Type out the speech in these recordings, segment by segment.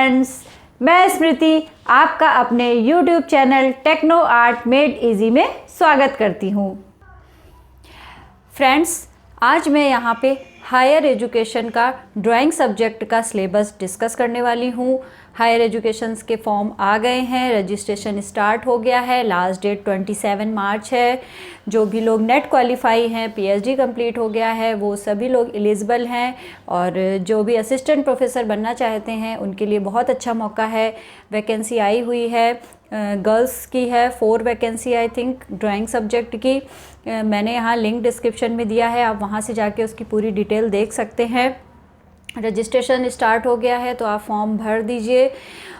Friends, मैं स्मृति आपका अपने YouTube channel techno art made easy में स्वागत करती हूँ। फ्रेंड्स, आज मैं यहाँ पे हायर एजुकेशन का ड्राइंग सब्जेक्ट का सिलेबस डिस्कस करने वाली हूँ। हायर एजुकेशंस के फॉर्म आ गए हैं, रजिस्ट्रेशन स्टार्ट हो गया है। लास्ट डेट 27 मार्च है। जो भी लोग नेट क्वालिफाई हैं, PhD कंप्लीट हो गया है, वो सभी लोग एलिजिबल हैं। और जो भी असिस्टेंट प्रोफेसर बनना चाहते हैं उनके लिए बहुत अच्छा मौका है। वैकेंसी आई हुई है, गर्ल्स की है 4 vacancy I think drawing subject की। मैंने यहाँ लिंक डिस्क्रिप्शन में दिया है, आप वहाँ से जाके उसकी पूरी डिटेल देख सकते हैं। रजिस्ट्रेशन स्टार्ट हो गया है तो आप फॉर्म भर दीजिए।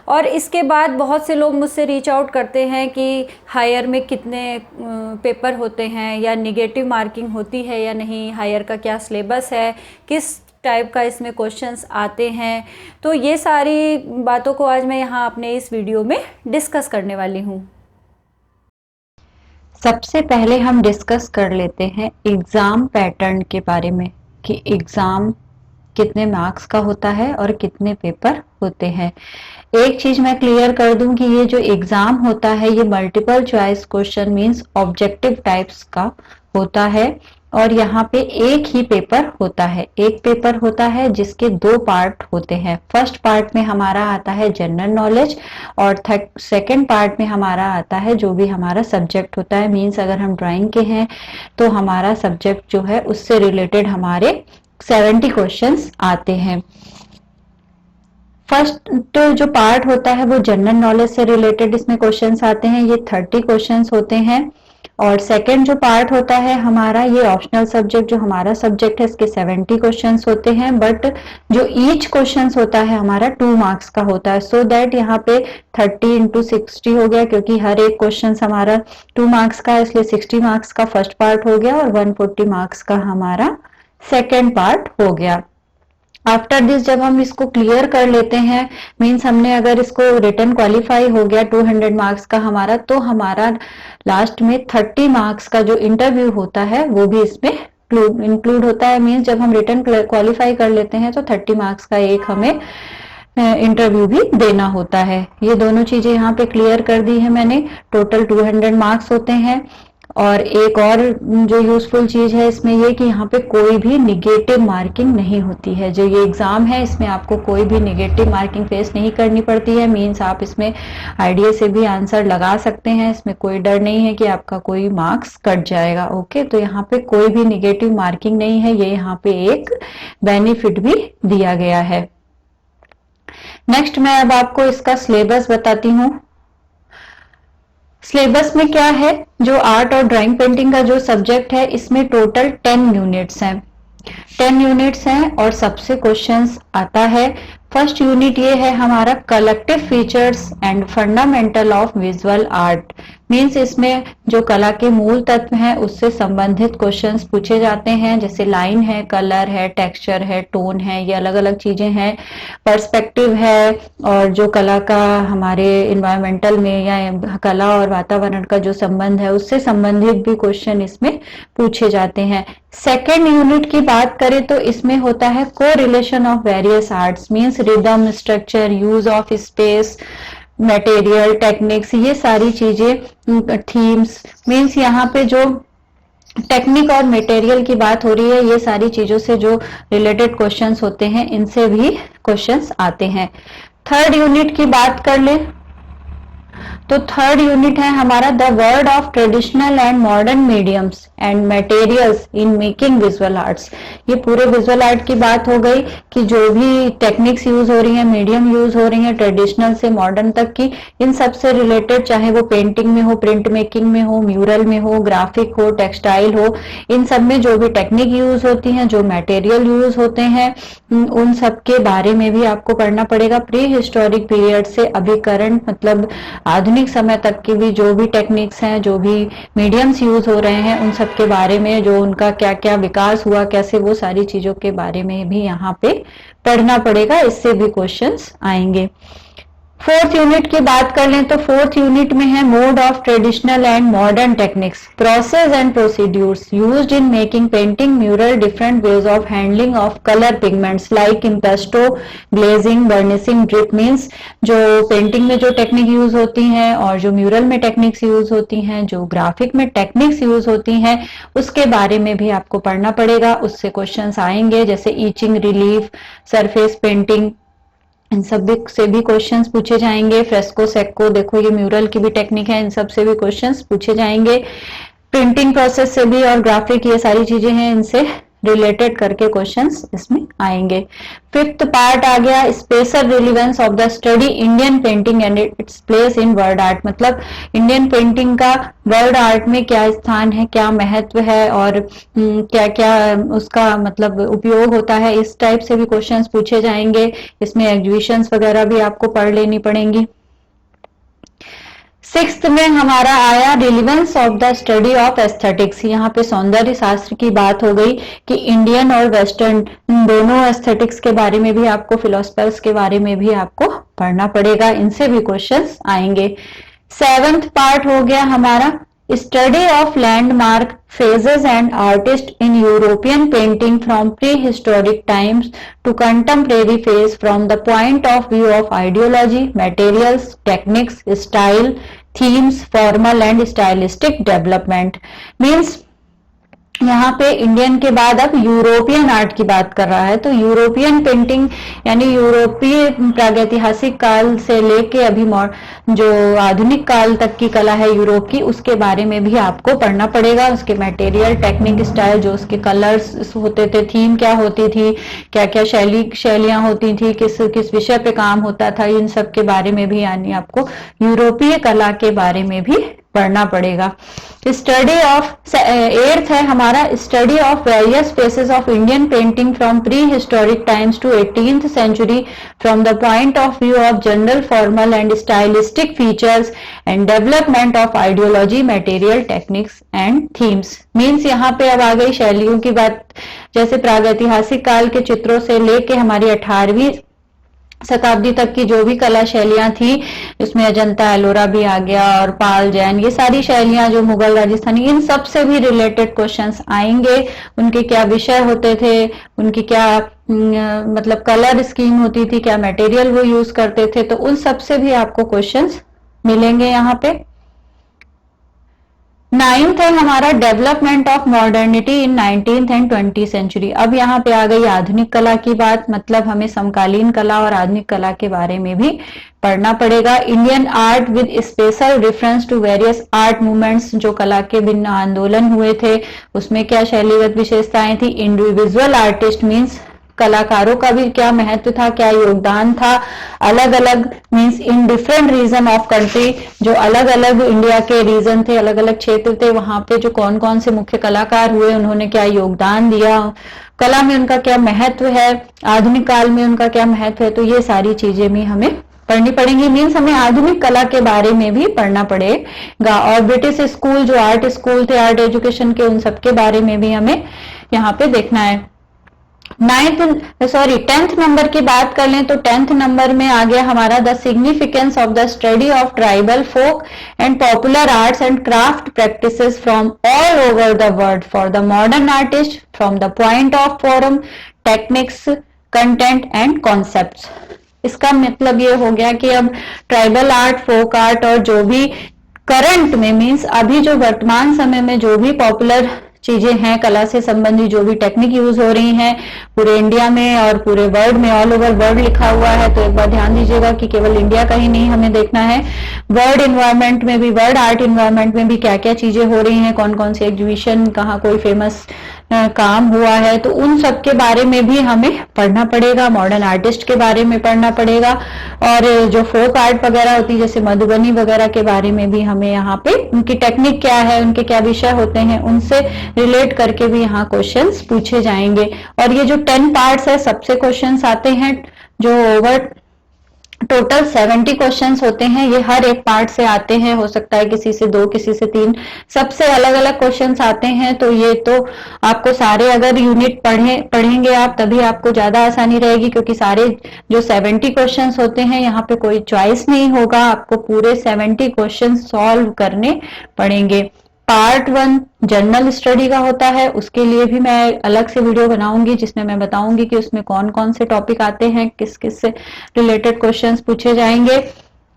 और इसके बाद बहुत से लोग मुझसे रीच आउट करते हैं कि हायर में कितने पेपर होते हैं या निगेटिव मार्किंग होती है या नहीं, हायर का क्या सिलेबस है, किस टाइप का इसमें क्वेश्चंस आते हैं। तो ये सारी बातों को आज मैं यहाँ अपने इस वीडियो में डिस्कस करने वाली हूँ। सबसे पहले हम डिस्कस कर लेते हैं एग्ज़ाम पैटर्न के बारे में कि एग्ज़ाम कितने मार्क्स का होता है और कितने पेपर होते हैं। एक चीज मैं क्लियर कर दूं कि ये जो एग्जाम होता है ये multiple choice question means objective types का होता है और यहाँ पे एक ही पेपर होता है। एक पेपर होता है जिसके 2 पार्ट होते हैं। फर्स्ट पार्ट में हमारा आता है जनरल नॉलेज और सेकंड पार्ट में हमारा आता है जो भी हमारा सब्जेक्ट होता है। मींस अगर हम ड्राइंग के हैं तो हमारा सब्जेक्ट जो है उससे रिलेटेड हमारे 70 क्वेश्चंस आते हैं। फर्स्ट तो जो पार्ट होता है वो जनरल नॉलेज से रिलेटेड इसमें क्वेश्चंस आते हैं, ये 30 क्वेश्चंस होते हैं। और सेकंड जो पार्ट होता है हमारा ये ऑप्शनल सब्जेक्ट जो हमारा सब्जेक्ट है इसके 70 क्वेश्चंस होते हैं। बट जो ईच क्वेश्चंस होता है हमारा 2 मार्क्स का होता है। सो दैट यहाँ पे 30 × 60 हो गया क्योंकि हर एक क्वेश्चन हमारा 2 मार्क्स का है, इसलिए 60 मार्क्स का फर्स्ट पार्ट हो गया और 140 मार्क्स का हमारा सेकेंड पार्ट हो गया। आफ्टर दिस जब हम इसको क्लियर कर लेते हैं, मीन्स हमने अगर इसको रिटन क्वालिफाई हो गया 200 मार्क्स का हमारा, तो हमारा लास्ट में 30 मार्क्स का जो इंटरव्यू होता है वो भी इसमें इंक्लूड होता है। मीन्स जब हम रिटन क्वालिफाई कर लेते हैं तो 30 मार्क्स का एक हमें इंटरव्यू भी देना होता है। ये दोनों चीजें यहाँ पे क्लियर कर दी है मैंने। टोटल 200 मार्क्स होते हैं। और एक और जो यूजफुल चीज है इसमें ये कि यहाँ पे कोई भी निगेटिव मार्किंग नहीं होती है। जो ये एग्जाम है इसमें आपको कोई भी निगेटिव मार्किंग फेस नहीं करनी पड़ती है। मींस आप इसमें आइडिया से भी आंसर लगा सकते हैं, इसमें कोई डर नहीं है कि आपका कोई मार्क्स कट जाएगा। ओके, तो यहाँ पे कोई भी निगेटिव मार्किंग नहीं है, ये यहाँ पे एक बेनिफिट भी दिया गया है। नेक्स्ट मैं अब आपको इसका सिलेबस बताती हूँ। सिलेबस में क्या है, जो आर्ट और ड्राइंग पेंटिंग का जो सब्जेक्ट है इसमें टोटल 10 यूनिट्स हैं। 10 यूनिट्स हैं और सबसे क्वेश्चंस आता है। फर्स्ट यूनिट ये है हमारा collective features and fundamental of visual art. Means इसमें जो कला के मूल तत्व हैं उससे संबंधित क्वेश्चंस पूछे जाते हैं, जैसे लाइन है, कलर है, टेक्सचर है, टोन है, ये अलग अलग चीजें हैं। पर्सपेक्टिव है और जो कला का हमारे इन्वायरमेंटल में या कला और वातावरण का जो संबंध है उससे संबंधित भी क्वेश्चन इसमें पूछे जाते हैं। सेकेंड यूनिट की बात करें तो इसमें होता है को relation of various arts. Means rhythm, structure, use of space, material, techniques, ये सारी चीजें, थीम्स। मींस यहाँ पे जो टेक्निक और मटेरियल की बात हो रही है, ये सारी चीजों से जो रिलेटेड क्वेश्चंस होते हैं इनसे भी क्वेश्चंस आते हैं। थर्ड यूनिट की बात कर ले तो थर्ड यूनिट है हमारा the word of traditional and modern mediums and materials in making visual arts. ये पूरे विजुअल आर्ट की बात हो गई कि जो भी टेक्निक्स यूज हो रही हैं, मीडियम यूज हो रही हैं, ट्रेडिशनल से मॉडर्न तक की, इन सब से रिलेटेड, चाहे वो पेंटिंग में हो, प्रिंट मेकिंग में हो, म्यूरल में हो, ग्राफिक हो, टेक्सटाइल हो, इन सब में जो भी टेक्निक यूज होती हैं, जो मटेरियल यूज होते हैं, उन सब के बारे में भी आपको पढ़ना पड़ेगा। प्री हिस्टोरिक पीरियड से अभी करंट मतलब आधुनिक समय तक की भी जो भी टेक्निक्स हैं, जो भी मीडियम्स यूज हो रहे हैं, उन सब के बारे में, जो उनका क्या क्या विकास हुआ, कैसे, वो सारी चीजों के बारे में भी यहाँ पे पढ़ना पड़ेगा। इससे भी क्वेश्चंस आएंगे। फोर्थ यूनिट की बात कर लें तो फोर्थ यूनिट में है mode of traditional and modern techniques, process and procedures used in making painting mural, different ways of handling of colour pigments like impasto, glazing, burnishing, drip. Means जो painting में जो टेक्निक यूज होती हैं और जो mural में techniques use होती हैं, जो ग्राफिक में टेक्निक्स यूज होती हैं, उसके बारे में भी आपको पढ़ना पड़ेगा। उससे क्वेश्चंस आएंगे, जैसे ईचिंग, रिलीफ, सरफेस पेंटिंग, इन सब से भी क्वेश्चंस पूछे जाएंगे। फ्रेस्को, सेक्को, देखो ये म्यूरल की भी टेक्निक है, इन सब से भी क्वेश्चंस पूछे जाएंगे। प्रिंटिंग प्रोसेस से भी और ग्राफिक, ये सारी चीजें हैं, इनसे रिलेटेड करके क्वेश्चंस इसमें आएंगे। फिफ्थ पार्ट आ गया special relevance of the study Indian painting and its place in world art. मतलब इंडियन पेंटिंग का वर्ल्ड आर्ट में क्या स्थान है, क्या महत्व है और क्या क्या उसका मतलब उपयोग होता है, इस टाइप से भी क्वेश्चंस पूछे जाएंगे। इसमें एग्जीबिशंस वगैरह भी आपको पढ़ लेनी पड़ेंगी। सिक्स्थ में हमारा आया relevance of the study of aesthetics. यहाँ पे सौंदर्य शास्त्र की बात हो गई कि इंडियन और वेस्टर्न दोनों एस्थेटिक्स के बारे में भी आपको, फिलोसफर्स के बारे में भी आपको पढ़ना पड़ेगा, इनसे भी क्वेश्चंस आएंगे। सेवेंथ पार्ट हो गया हमारा study of landmark phases and artists in European painting from prehistoric times to contemporary phase from the point of view of ideology, materials, techniques, style, themes, formal and stylistic development। Means यहाँ पे Indian के बाद अब European art की बात कर रहा है, तो यूरोपियन पेंटिंग यानी यूरोपीय प्रागैतिहासिक काल से लेके अभी जो आधुनिक काल तक की कला है यूरोप की, उसके बारे में भी आपको पढ़ना पड़ेगा। उसके मटेरियल, टेक्निक, स्टाइल, जो उसके कलर्स होते थे, थीम क्या होती थी, क्या क्या शैलियां होती थी, किस किस विषय पे काम होता था, इन सब के बारे में भी यानी आपको यूरोपीय कला के बारे में भी पढ़ना पड़ेगा। स्टडी ऑफ एट्थ है हमारा study of various phases of Indian painting from prehistoric times to 18th century from the point of view of general, formal and stylistic features and development of ideology, material, techniques and themes. Means यहाँ पे अब आ गई शैलियों की बात, जैसे प्रागैतिहासिक काल के चित्रों से लेके हमारी 18वीं शताब्दी तक की जो भी कला शैलियां थी, इसमें अजंता, एलोरा भी आ गया और पाल, जैन, ये सारी शैलियां जो मुगल, राजस्थानी, इन सब से भी रिलेटेड क्वेश्चंस आएंगे। उनके क्या विषय होते थे, उनकी क्या मतलब कलर स्कीम होती थी, क्या मटेरियल वो यूज करते थे, तो उन सब से भी आपको क्वेश्चंस मिलेंगे यहाँ पे। नाइन्थ है हमारा development of modernity in 19th and 20th century. अब यहाँ पे आ गई आधुनिक कला की बात, मतलब हमें समकालीन कला और आधुनिक कला के बारे में भी पढ़ना पड़ेगा। Indian art with special reference to various art movements, जो कला के भिन्न आंदोलन हुए थे, उसमें क्या शैलीगत विशेषताएं थी। इंडिविजुअल आर्टिस्ट मीन्स कलाकारों का भी क्या महत्व था, क्या योगदान था। अलग अलग means in different region of country, जो अलग अलग इंडिया के रीजन थे, अलग अलग क्षेत्र थे, वहां पे जो कौन कौन से मुख्य कलाकार हुए, उन्होंने क्या योगदान दिया, कला में उनका क्या महत्व है, आधुनिक काल में उनका क्या महत्व है, तो ये सारी चीजें भी हमें पढ़नी पड़ेंगी। मीन्स हमें आधुनिक कला के बारे में भी पढ़ना पड़ेगा। और ब्रिटिश स्कूल, जो आर्ट स्कूल थे, आर्ट एजुकेशन के, उन सब के बारे में भी हमें यहाँ पे देखना है। 10th नंबर की बात कर लें तो 10th नंबर में आ गया हमारा the significance of the study of tribal folk and popular arts and craft practices from all over the world for the modern artist from the point of form, techniques, content and concepts. इसका मतलब ये हो गया कि अब tribal art, folk art और जो भी करंट में मीन्स अभी जो वर्तमान समय में जो भी पॉपुलर चीजें हैं, कला से संबंधित जो भी टेक्निक यूज हो रही हैं पूरे इंडिया में और पूरे वर्ल्ड में, ऑल ओवर वर्ल्ड लिखा हुआ है, तो एक बार ध्यान दीजिएगा कि केवल इंडिया का ही नहीं हमें देखना है, वर्ल्ड इन्वायरमेंट में भी, वर्ल्ड आर्ट इन्वायरमेंट में भी क्या क्या चीजें हो रही हैं, कौन कौन सी एग्जीबिशन, कहाँ कोई फेमस काम हुआ है, तो उन सब के बारे में भी हमें पढ़ना पड़ेगा। मॉडर्न आर्टिस्ट के बारे में पढ़ना पड़ेगा और जो फोक आर्ट वगैरह होती है जैसे मधुबनी वगैरह के बारे में भी हमें यहाँ पे उनकी टेक्निक क्या है, उनके क्या विषय होते हैं, उनसे रिलेट करके भी यहाँ क्वेश्चंस पूछे जाएंगे। और ये जो 10 पार्ट्स है सबसे क्वेश्चंस आते हैं, जो ओवर टोटल 70 क्वेश्चंस होते हैं, ये हर एक पार्ट से आते हैं, हो सकता है किसी से 2 किसी से 3, सबसे अलग अलग क्वेश्चंस आते हैं। तो ये तो आपको सारे अगर यूनिट पढ़ेंगे आप तभी आपको ज्यादा आसानी रहेगी, क्योंकि सारे जो 70 क्वेश्चंस होते हैं यहाँ पे कोई चॉइस नहीं होगा, आपको पूरे 70 क्वेश्चंस सॉल्व करने पड़ेंगे। पार्ट 1 जनरल स्टडी का होता है, उसके लिए भी मैं अलग से वीडियो बनाऊंगी जिसमें मैं बताऊंगी कि उसमें कौन कौन से टॉपिक आते हैं, किस किस से रिलेटेड क्वेश्चंस पूछे जाएंगे।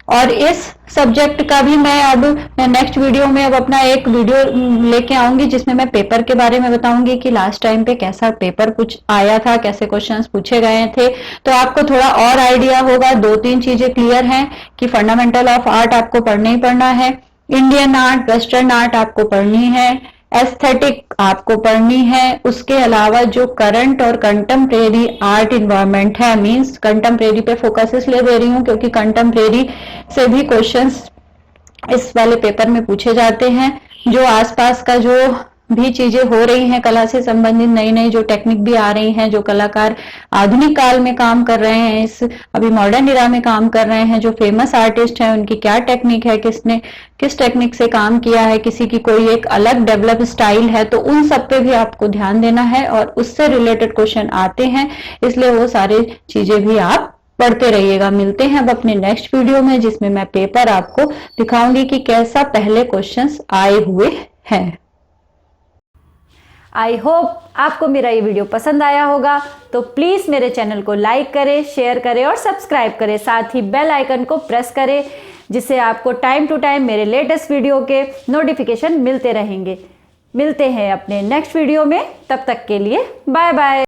और इस सब्जेक्ट का भी मैं नेक्स्ट वीडियो में अब अपना एक वीडियो लेके आऊंगी जिसमें मैं पेपर के बारे में बताऊंगी कि लास्ट टाइम पे कैसा पेपर कुछ आया था, कैसे क्वेश्चंस पूछे गए थे, तो आपको थोड़ा और आइडिया होगा। 2-3 चीजें क्लियर हैं कि फंडामेंटल ऑफ आर्ट आपको पढ़ना ही पढ़ना है, इंडियन आर्ट, वेस्टर्न आर्ट आपको पढ़नी है, एस्थेटिक आपको पढ़नी है, उसके अलावा जो करंट और कंटेम्प्रेरी आर्ट इन्वायरमेंट है, मींस कंटेम्प्रेरी पे फोकस इसलिए दे रही हूं क्योंकि कंटेम्प्रेरी से भी क्वेश्चंस इस वाले पेपर में पूछे जाते हैं। जो आसपास का जो भी चीजें हो रही हैं कला से संबंधित, नई नई जो टेक्निक भी आ रही हैं, जो कलाकार आधुनिक काल में काम कर रहे हैं, इस अभी मॉडर्न इरा में काम कर रहे हैं, जो फेमस आर्टिस्ट हैं उनकी क्या टेक्निक है, किसने किस टेक्निक से काम किया है, किसी की कोई एक अलग डेवलप स्टाइल है, तो उन सब पे भी आपको ध्यान देना है और उससे रिलेटेड क्वेश्चन आते हैं, इसलिए वो सारी चीजें भी आप पढ़ते रहिएगा। मिलते हैं अब अपने नेक्स्ट वीडियो में जिसमें मैं पेपर आपको दिखाऊंगी कि कैसा पहले क्वेश्चंस आए हुए हैं। आई होप आपको मेरा ये वीडियो पसंद आया होगा, तो प्लीज़ मेरे चैनल को लाइक करें, शेयर करें और सब्सक्राइब करें, साथ ही बेल आइकन को प्रेस करें जिससे आपको टाइम टू टाइम मेरे लेटेस्ट वीडियो के नोटिफिकेशन मिलते रहेंगे। मिलते हैं अपने नेक्स्ट वीडियो में, तब तक के लिए बाय बाय।